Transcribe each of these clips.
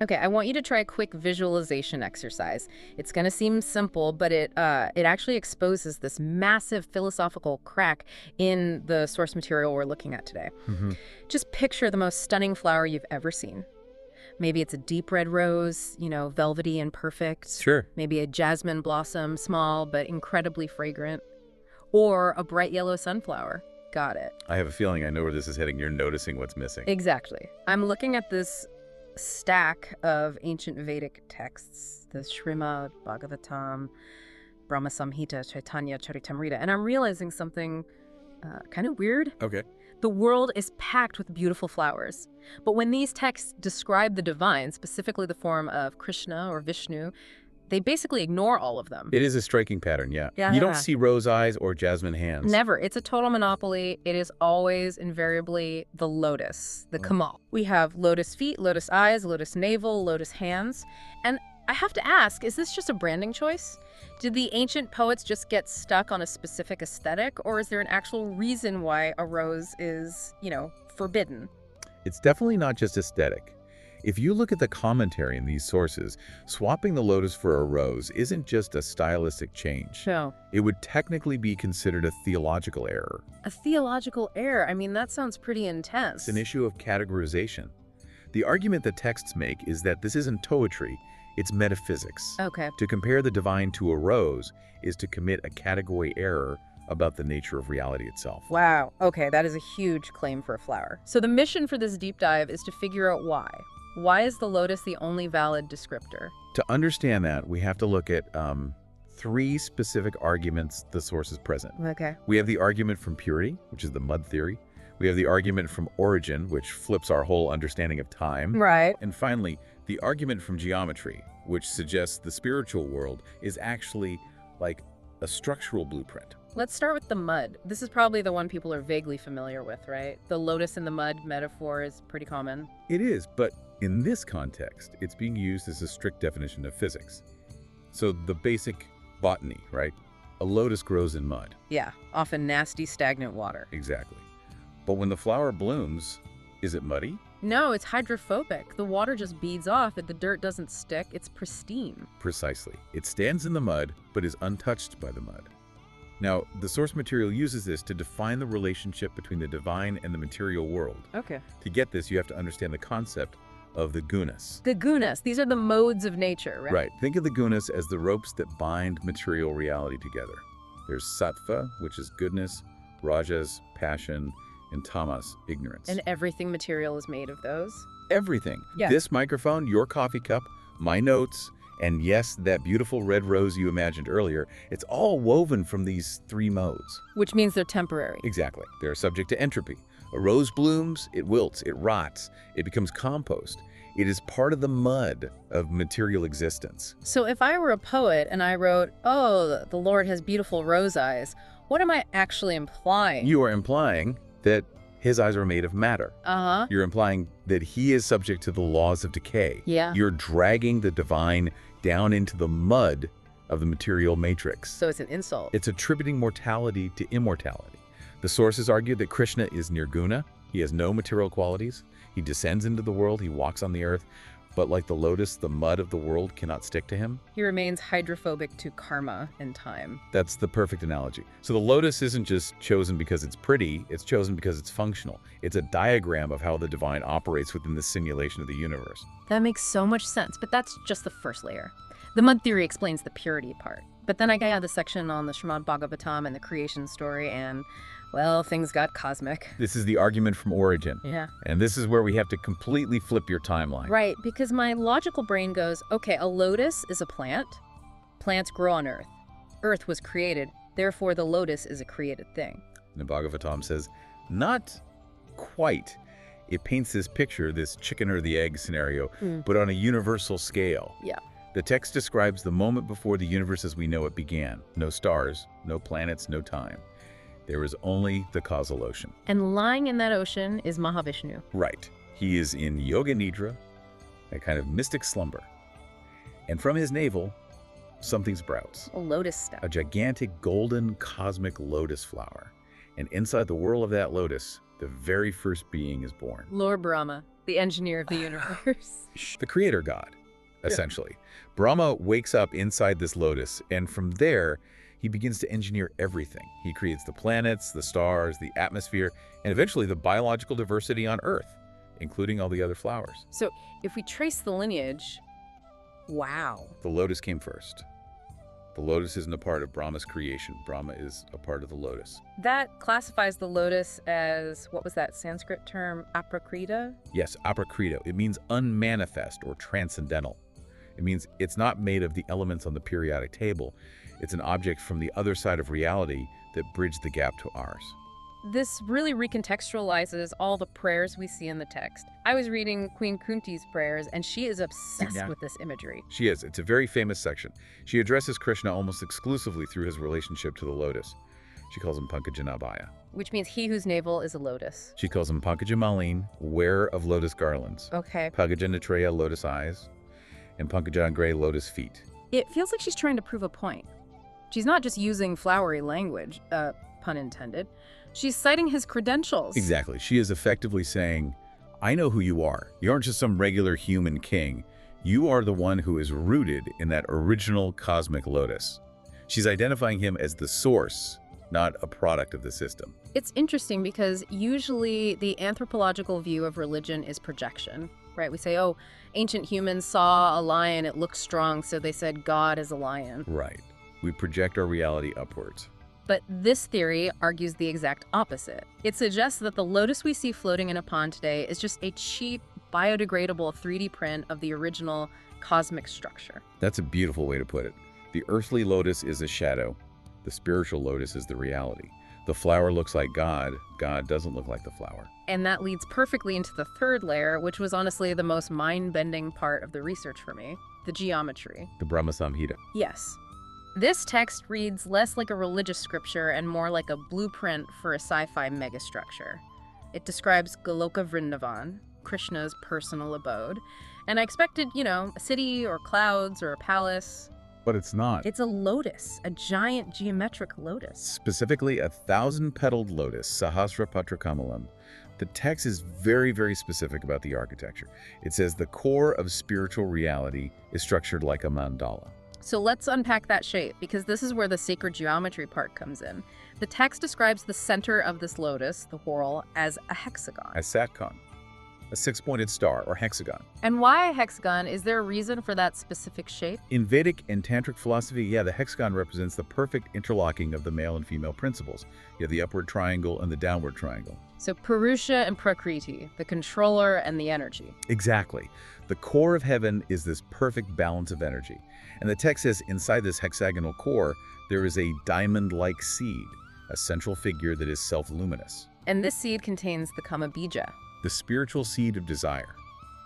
Okay, I want you to try a quick visualization exercise. It's going to seem simple, but it actually exposes this massive philosophical crack in the source material we're looking at today. Hmm. Just picture the most stunning flower you've ever seen. Maybe it's a deep red rose, velvety and perfect. Sure. Maybe a jasmine blossom, small but incredibly fragrant. Or a bright yellow sunflower. Got it. I have a feeling I know where this is heading. You're noticing what's missing. Exactly. I'm looking at this stack of ancient Vedic texts, the Srimad Bhagavatam, Brahma Samhita, Chaitanya Charitamrita, and I'm realizing something kind of weird. Okay. The world is packed with beautiful flowers, but when these texts describe the divine, specifically the form of Krishna or Vishnu, they basically ignore all of them. It is a striking pattern, yeah. Yeah. You don't see rose eyes or jasmine hands. Never. It's a total monopoly. It is always, invariably, the lotus, the Kamal. We have lotus feet, lotus eyes, lotus navel, lotus hands. And I have to ask, is this just a branding choice? Did the ancient poets just get stuck on a specific aesthetic, or is there an actual reason why a rose is, forbidden? It's definitely not just aesthetic. If you look at the commentary in these sources, swapping the lotus for a rose isn't just a stylistic change. No. It would technically be considered a theological error. A theological error? I mean, that sounds pretty intense. It's an issue of categorization. The argument the texts make is that this isn't poetry, it's metaphysics. Okay. To compare the divine to a rose is to commit a category error about the nature of reality itself. Wow. Okay, that is a huge claim for a flower. So the mission for this deep dive is to figure out why. Why is the lotus the only valid descriptor? To understand that, we have to look at three specific arguments the sources present. Okay. We have the argument from purity, which is the mud theory. We have the argument from origin, which flips our whole understanding of time. Right. And finally, the argument from geometry, which suggests the spiritual world is actually like a structural blueprint. Let's start with the mud. This is probably the one people are vaguely familiar with, right? The lotus in the mud metaphor is pretty common. It is, but in this context, it's being used as a strict definition of physics. So the basic botany, right? A lotus grows in mud. Yeah, often nasty, stagnant water. Exactly. But when the flower blooms, is it muddy? No, it's hydrophobic. The water just beads off and the dirt doesn't stick. It's pristine. Precisely. It stands in the mud, but is untouched by the mud. Now, the source material uses this to define the relationship between the divine and the material world. Okay. To get this, you have to understand the concept of the gunas. The gunas, these are the modes of nature, right? Right. Think of the gunas as the ropes that bind material reality together. There's sattva, which is goodness, rajas, passion, and tamas, ignorance. And everything material is made of those? Everything. Yeah. This microphone, your coffee cup, my notes, and yes, that beautiful red rose you imagined earlier, it's all woven from these three modes. Which means they're temporary. Exactly. They're subject to entropy. A rose blooms, it wilts, it rots, it becomes compost. It is part of the mud of material existence. So if I were a poet and I wrote, "Oh, the Lord has beautiful rose eyes," what am I actually implying? You are implying that his eyes are made of matter. Uh-huh. You're implying that he is subject to the laws of decay. Yeah. You're dragging the divine down into the mud of the material matrix. So it's an insult. It's attributing mortality to immortality. The sources argue that Krishna is nirguna. He has no material qualities. He descends into the world. He walks on the earth. But like the lotus, the mud of the world cannot stick to him. He remains hydrophobic to karma and time. That's the perfect analogy. So the lotus isn't just chosen because it's pretty. It's chosen because it's functional. It's a diagram of how the divine operates within the simulation of the universe. That makes so much sense, but that's just the first layer. The mud theory explains the purity part. But then I got the section on the Srimad Bhagavatam and the creation story, and, well, things got cosmic. This is the argument from origin. Yeah. And this is where we have to completely flip your timeline. Right, because my logical brain goes, okay, a lotus is a plant. Plants grow on Earth. Earth was created, therefore the lotus is a created thing. The Bhagavatam says, not quite. It paints this picture, this chicken or the egg scenario, but on a universal scale. Yeah. The text describes the moment before the universe as we know it began. No stars, no planets, no time. There is only the causal ocean. And lying in that ocean is Mahavishnu. Right. He is in yoga nidra, a kind of mystic slumber. And from his navel, something sprouts. A lotus stem. A gigantic golden cosmic lotus flower. And inside the whirl of that lotus, the very first being is born. Lord Brahma, The engineer of the universe. The creator god, essentially. Brahma wakes up inside this lotus, and from there, he begins to engineer everything. He creates the planets, the stars, the atmosphere, and eventually the biological diversity on Earth, including all the other flowers. So if we trace the lineage, wow. The lotus came first. The lotus isn't a part of Brahma's creation. Brahma is a part of the lotus. That classifies the lotus as, what was that Sanskrit term, aprakrita? Yes, aprakrita. It means unmanifest or transcendental. It means it's not made of the elements on the periodic table. It's an object from the other side of reality that bridged the gap to ours. This really recontextualizes all the prayers we see in the text. I was reading Queen Kunti's prayers, and she is obsessed with this imagery. She is. It's a very famous section. She addresses Krishna almost exclusively through his relationship to the lotus. She calls him Pankajanabhaya. Which means he whose navel is a lotus. She calls him Pankajamalin, wearer of lotus garlands. Okay. Pankajanatreya, lotus eyes, and Pankajangre, lotus feet. It feels like she's trying to prove a point. She's not just using flowery language, pun intended. She's citing his credentials. Exactly. She is effectively saying, I know who you are. You aren't just some regular human king. You are the one who is rooted in that original cosmic lotus. She's identifying him as the source, not a product of the system. It's interesting because usually the anthropological view of religion is projection, right? We say, oh, ancient humans saw a lion, it looked strong, so they said God is a lion. Right. We project our reality upwards. But this theory argues the exact opposite. It suggests that the lotus we see floating in a pond today is just a cheap, biodegradable 3D print of the original cosmic structure. That's a beautiful way to put it. The earthly lotus is a shadow. The spiritual lotus is the reality. The flower looks like God. God doesn't look like the flower. And that leads perfectly into the third layer, which was honestly the most mind-bending part of the research for me, the geometry. The Brahma Samhita. Yes. This text reads less like a religious scripture and more like a blueprint for a sci-fi megastructure. It describes Goloka Vrindavan, Krishna's personal abode, and I expected, a city or clouds or a palace. But it's not. It's a lotus, a giant geometric lotus. Specifically, a 1,000-petaled lotus, Sahasrapatra Kamalam. The text is very, very specific about the architecture. It says the core of spiritual reality is structured like a mandala. So let's unpack that shape, because this is where the sacred geometry part comes in. The text describes the center of this lotus, the whorl, as a hexagon. As Satkan, a six-pointed star or hexagon. And why a hexagon? Is there a reason for that specific shape? In Vedic and Tantric philosophy, the hexagon represents the perfect interlocking of the male and female principles. You have the upward triangle and the downward triangle. So Purusha and Prakriti, the controller and the energy. Exactly. The core of heaven is this perfect balance of energy. And the text says inside this hexagonal core, there is a diamond-like seed, a central figure that is self-luminous. And this seed contains the Kama Bija, the spiritual seed of desire.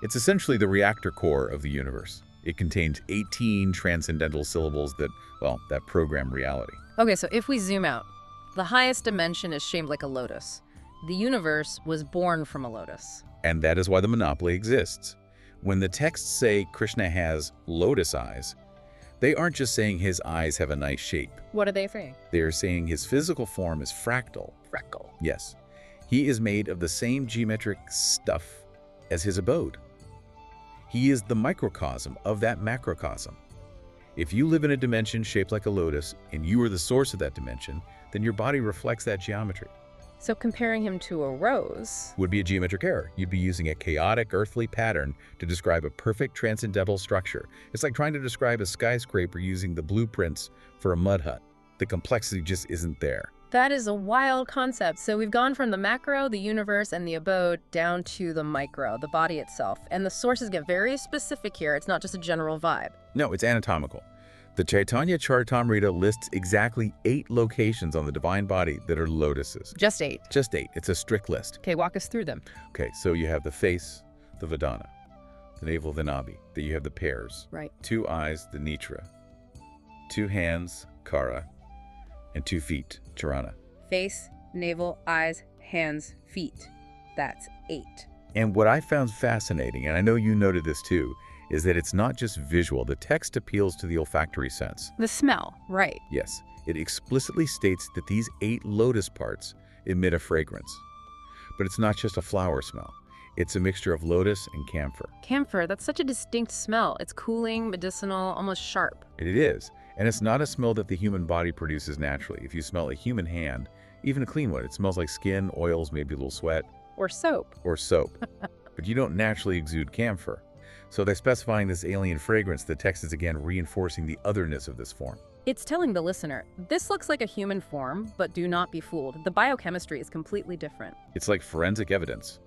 It's essentially the reactor core of the universe. It contains 18 transcendental syllables that program reality. Okay, so if we zoom out, the highest dimension is shaped like a lotus. The universe was born from a lotus. And that is why the monopoly exists. When the texts say Krishna has lotus eyes, they aren't just saying his eyes have a nice shape. What are they saying? They are saying his physical form is fractal. Freckle. Yes. He is made of the same geometric stuff as his abode. He is the microcosm of that macrocosm. If you live in a dimension shaped like a lotus and you are the source of that dimension, then your body reflects that geometry. So comparing him to a rose would be a geometric error. You'd be using a chaotic earthly pattern to describe a perfect transcendental structure. It's like trying to describe a skyscraper using the blueprints for a mud hut. The complexity just isn't there. That is a wild concept. So we've gone from the macro, the universe, and the abode down to the micro, the body itself. And the sources get very specific here. It's not just a general vibe. No, it's anatomical. The Chaitanya Charitamrita lists exactly 8 locations on the divine body that are lotuses. Just 8? Just 8. It's a strict list. Okay, walk us through them. Okay, so you have the face, the Vedana, the navel, the Nabi. Then you have the pairs. Right. 2 eyes, the Nitra. 2 hands, Kara. And 2 feet, Charana. Face, navel, eyes, hands, feet. That's 8. And what I found fascinating, and I know you noted this too, is that it's not just visual. The text appeals to the olfactory sense. The smell, right. Yes. It explicitly states that these 8 lotus parts emit a fragrance. But it's not just a flower smell. It's a mixture of lotus and camphor. Camphor, that's such a distinct smell. It's cooling, medicinal, almost sharp. It is. And it's not a smell that the human body produces naturally. If you smell a human hand, even a clean one, it smells like skin, oils, maybe a little sweat. Or soap. Or soap. But you don't naturally exude camphor. So by specifying this alien fragrance, the text is again reinforcing the otherness of this form. It's telling the listener, this looks like a human form, but do not be fooled. The biochemistry is completely different. It's like forensic evidence.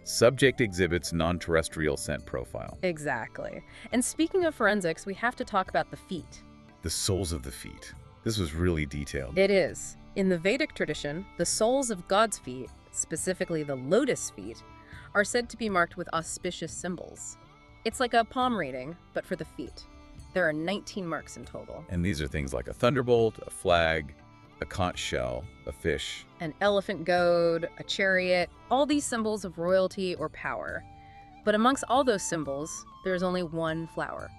Subject exhibits non-terrestrial scent profile. Exactly. And speaking of forensics, we have to talk about the feet. The soles of the feet. This was really detailed. It is. In the Vedic tradition, the soles of God's feet, specifically the lotus feet, are said to be marked with auspicious symbols. It's like a palm reading, but for the feet. There are 19 marks in total. And these are things like a thunderbolt, a flag, a conch shell, a fish. An elephant goad, a chariot, all these symbols of royalty or power. But amongst all those symbols, there's only one flower.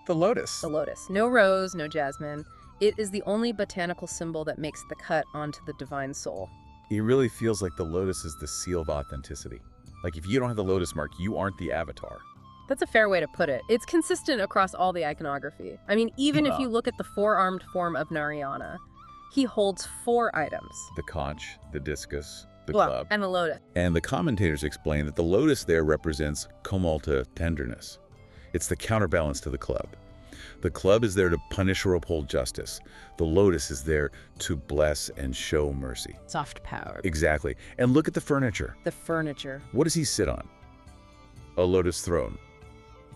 The lotus. The lotus. No rose, no jasmine. It is the only botanical symbol that makes the cut onto the divine soul. It really feels like the lotus is the seal of authenticity. Like if you don't have the lotus mark, you aren't the avatar. That's a fair way to put it. It's consistent across all the iconography. I mean, even if you look at the four-armed form of Narayana, he holds 4 items. The conch, the discus, the Well, club. and the lotus. And the commentators explain that the lotus there represents komalta, tenderness. It's the counterbalance to the club. The club is there to punish or uphold justice. The lotus is there to bless and show mercy. Soft power. Exactly. And look at the furniture. The furniture. What does he sit on? A lotus throne.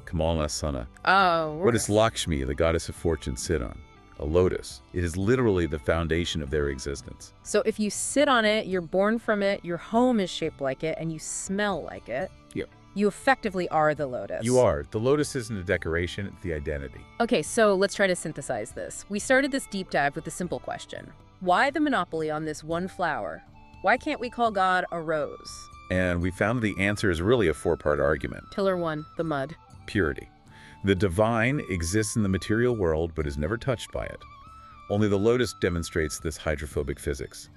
Kamalnasana. Oh. What does Lakshmi, the goddess of fortune, sit on? A lotus. It is literally the foundation of their existence. So if you sit on it, you're born from it, your home is shaped like it, and you smell like it. Yep. You effectively are the lotus. You are. The lotus isn't a decoration, it's the identity. Okay, so let's try to synthesize this. We started this deep dive with a simple question. Why the monopoly on this one flower? Why can't we call God a rose? And we found the answer is really a 4-part argument. Pillar 1, the mud. Purity. The divine exists in the material world but is never touched by it. Only the lotus demonstrates this hydrophobic physics.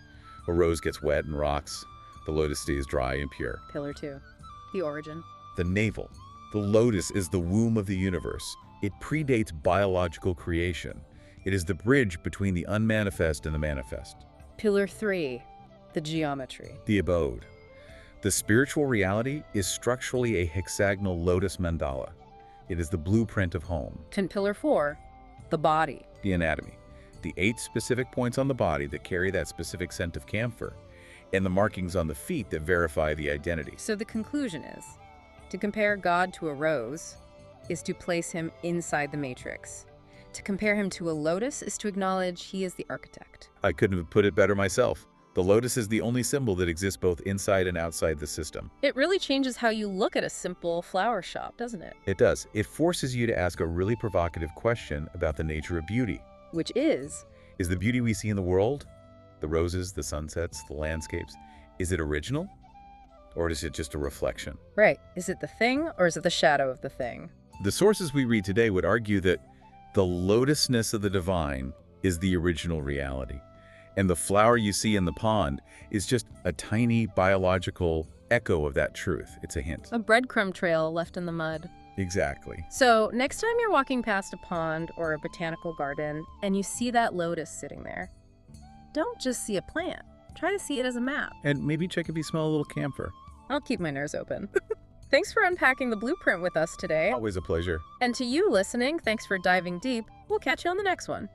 A rose gets wet and rocks. The lotus stays dry and pure. Pillar 2, the origin. The navel. The lotus is the womb of the universe. It predates biological creation. It is the bridge between the unmanifest and the manifest. Pillar 3, the geometry. The abode. The spiritual reality is structurally a hexagonal lotus mandala. It is the blueprint of home. And pillar 4, the body. The anatomy. The 8 specific points on the body that carry that specific scent of camphor, and the markings on the feet that verify the identity. So the conclusion is, to compare God to a rose is to place him inside the matrix. To compare him to a lotus is to acknowledge he is the architect. I couldn't have put it better myself. The lotus is the only symbol that exists both inside and outside the system. It really changes how you look at a simple flower shop, doesn't it? It does. It forces you to ask a really provocative question about the nature of beauty. Which is the beauty we see in the world, the roses, the sunsets, the landscapes, is it original? Or is it just a reflection? right. Is it the thing or is it the shadow of the thing? The sources we read today would argue that the lotusness of the divine is the original reality. And the flower you see in the pond is just a tiny biological echo of that truth. It's a hint. A breadcrumb trail left in the mud. Exactly. So next time you're walking past a pond or a botanical garden and you see that lotus sitting there, don't just see a plant. Try to see it as a map. And maybe check if you smell a little camphor. I'll keep my nose open. Thanks for unpacking the blueprint with us today. Always a pleasure. And to you listening, thanks for diving deep. We'll catch you on the next one.